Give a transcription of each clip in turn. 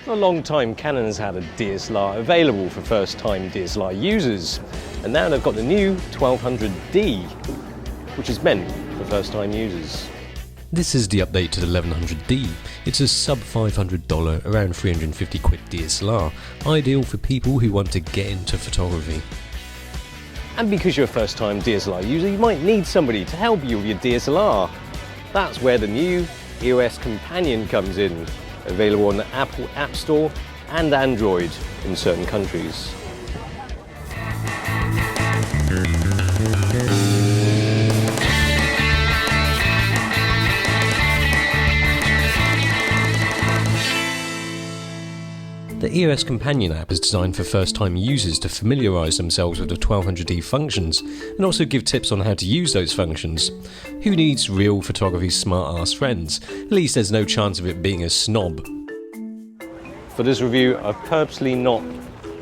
For a long time, Canon's had a DSLR available for first-time DSLR users, and now they've got the new 1200D, which is meant for first-time users. This is the update to the 1100D. It's a sub $500, around 350 quid DSLR, ideal for people who want to get into photography. And because you're a first-time DSLR user, you might need somebody to help you with your DSLR. That's where the new EOS Companion comes in, available on the Apple App Store and Android in certain countries. The EOS Companion app is designed for first-time users to familiarise themselves with the 1200D functions and also give tips on how to use those functions. Who needs real photography smart-ass friends? At least there's no chance of it being a snob. For this review, I've purposely not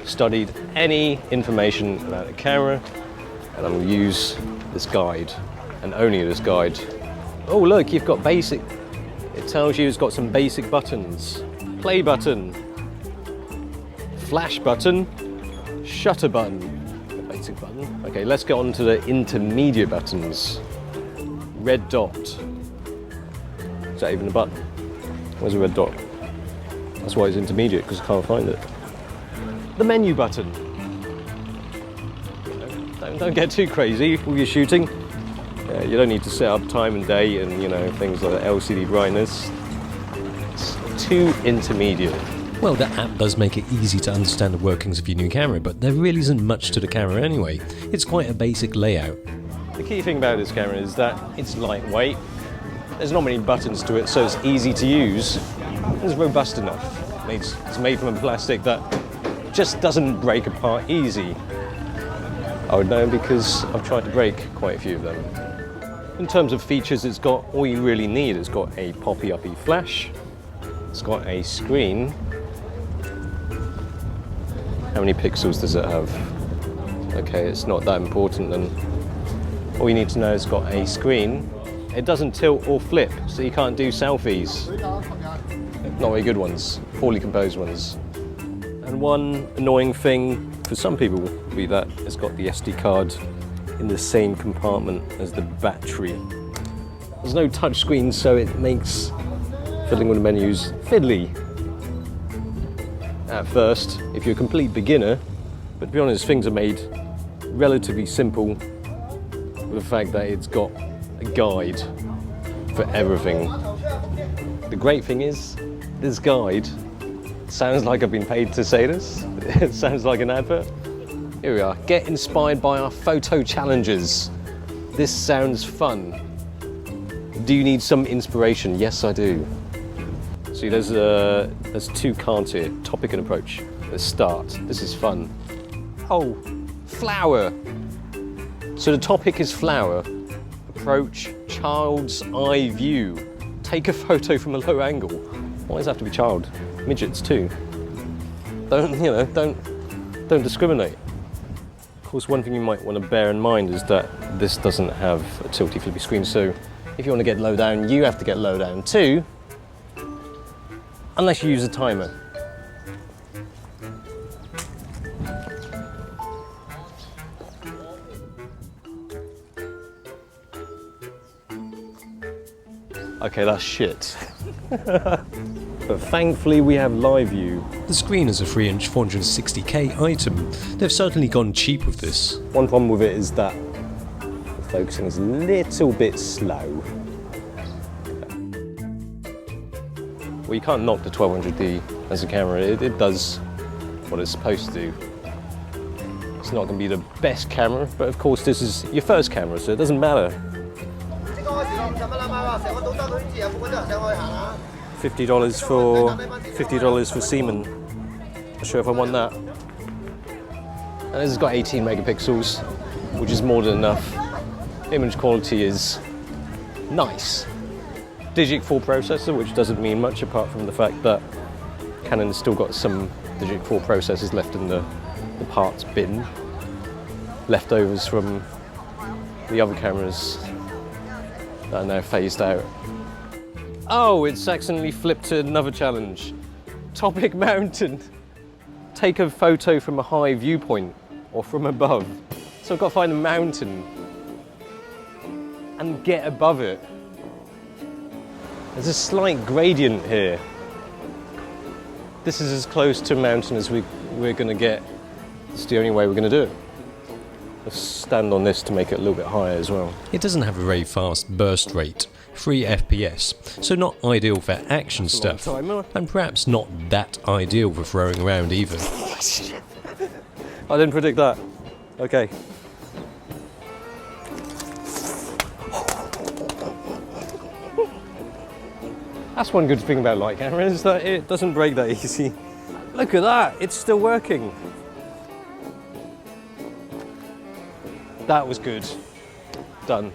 studied any information about the camera, and I'm going to use this guide, and only this guide. Oh look, you've got basic. It tells you it's got some basic buttons. Play button. Flash button, shutter button, the basic button. Okay, let's get on to the intermediate buttons. Red dot. Is that even a button? Where's the red dot? That's why it's intermediate, because I can't find it. The menu button. Don't get too crazy with your shooting. You don't need to set up time and day and things like LCD brightness. It's too intermediate. Well, the app does make it easy to understand the workings of your new camera, but there really isn't much to the camera anyway. It's quite a basic layout. The key thing about this camera is that it's lightweight. There's not many buttons to it, so it's easy to use. It's robust enough. It's made from a plastic that just doesn't break apart easy. I would know because I've tried to break quite a few of them. In terms of features, it's got all you really need. It's got a poppy-uppy flash. It's got a screen. How many pixels does it have? Okay, it's not that important then. All you need to know is it's got a screen. It doesn't tilt or flip, so you can't do selfies. Not very good ones, poorly composed ones. And one annoying thing for some people would be that it's got the SD card in the same compartment as the battery. There's no touch screen, so it makes fiddling with the menus fiddly at first if you're a complete beginner, but to be honest, things are made relatively simple with the fact that it's got a guide for everything. The great thing is, this guide sounds like I've been paid to say this. It sounds like an advert. Here we are. Get inspired by our photo challenges. This sounds fun. Do you need some inspiration? Yes, I do. See, there's two cards here, topic and approach. Let's start. This is fun. Oh, flower. So the topic is flower. Approach, child's eye view. Take a photo from a low angle. Why does it have to be child? Midgets too. Don't discriminate. Of course, one thing you might want to bear in mind is that this doesn't have a tilty flippy screen, so if you want to get low down, you have to get low down too. Unless you use a timer. Okay, that's shit. But thankfully we have live view. The screen is a 3-inch 460K item. They've certainly gone cheap with this. One problem with it is that the focusing is a little bit slow. Well, you can't knock the 1200D as a camera. It does what it's supposed to do. It's not going to be the best camera, but of course this is your first camera, so it doesn't matter. $50 for Seaman. Not sure if I want that. And this has got 18 megapixels, which is more than enough. Image quality is nice. Digic 4 processor, which doesn't mean much apart from the fact that Canon has still got some Digic 4 processors left in the parts bin. Leftovers from the other cameras that are now phased out. Oh, it's accidentally flipped to another challenge. Topic mountain. Take a photo from a high viewpoint or from above. So I've got to find a mountain and get above it. There's a slight gradient here. This is as close to a mountain as we're going to get. It's the only way we're going to do it. Let's stand on this to make it a little bit higher as well. It doesn't have a very fast burst rate, 3 FPS, so not ideal for action stuff, and perhaps not that ideal for throwing around either. I didn't predict that. Okay. That's one good thing about light camera, is that it doesn't break that easy. Look at that, it's still working. That was good. Done.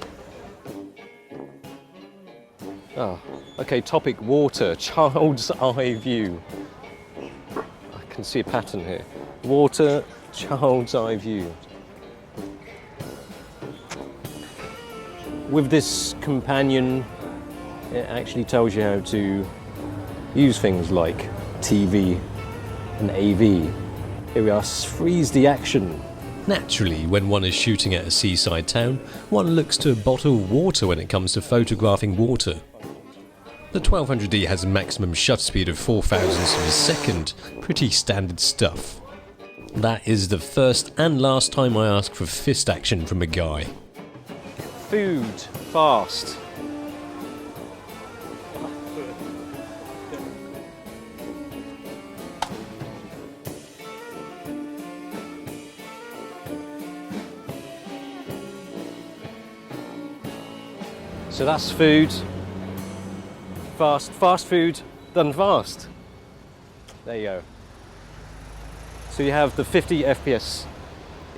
Oh, okay, topic water, child's eye view. I can see a pattern here. Water, child's eye view. With this companion, it actually tells you how to use things like TV and AV. Here we are, freeze the action. Naturally, when one is shooting at a seaside town, one looks to a bottle of water when it comes to photographing water. The 1200D has a maximum shutter speed of 4 thousandths of a second, pretty standard stuff. That is the first and last time I ask for fist action from a guy. Food, fast. So that's food. Fast food done fast. There you go. So you have the 50 FPS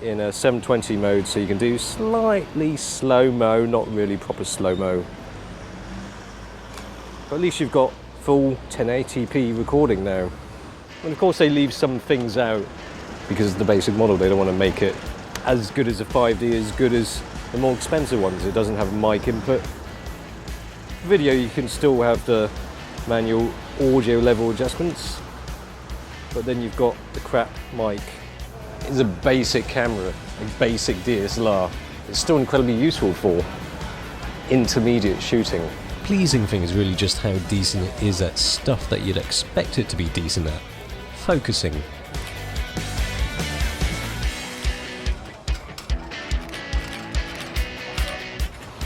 in a 720 mode, so you can do slightly slow-mo, not really proper slow-mo. But at least you've got full 1080p recording now. And of course they leave some things out because of the basic model. They don't want to make it as good as a 5D, as good as the more expensive ones. It doesn't have mic input. Video, you can still have the manual audio level adjustments, but then you've got the crap mic. It's a basic camera, a basic DSLR. It's still incredibly useful for intermediate shooting. Pleasing thing is really just how decent it is at stuff that you'd expect it to be decent at. Focusing.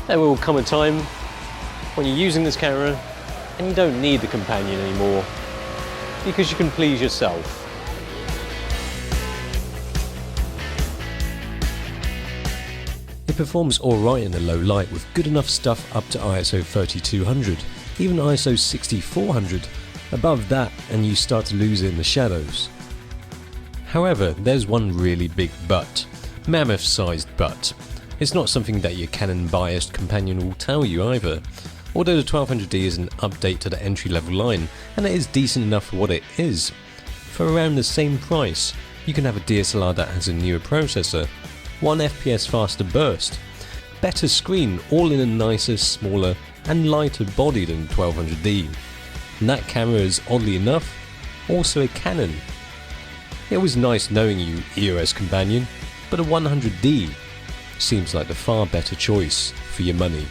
There will come a time when you're using this camera and you don't need the companion anymore because you can please yourself. It performs alright in the low light with good enough stuff up to ISO 3200, even ISO 6400. Above that and you start to lose it in the shadows. However, there's one really big but. Mammoth sized but. It's not something that your Canon biased companion will tell you either. Although the 1200D is an update to the entry-level line, and it is decent enough for what it is. For around the same price, you can have a DSLR that has a newer processor, 1 FPS faster burst, better screen, all in a nicer, smaller and lighter body than 1200D. And that camera is, oddly enough, also a Canon. It was nice knowing you, EOS companion, but a 100D seems like the far better choice for your money.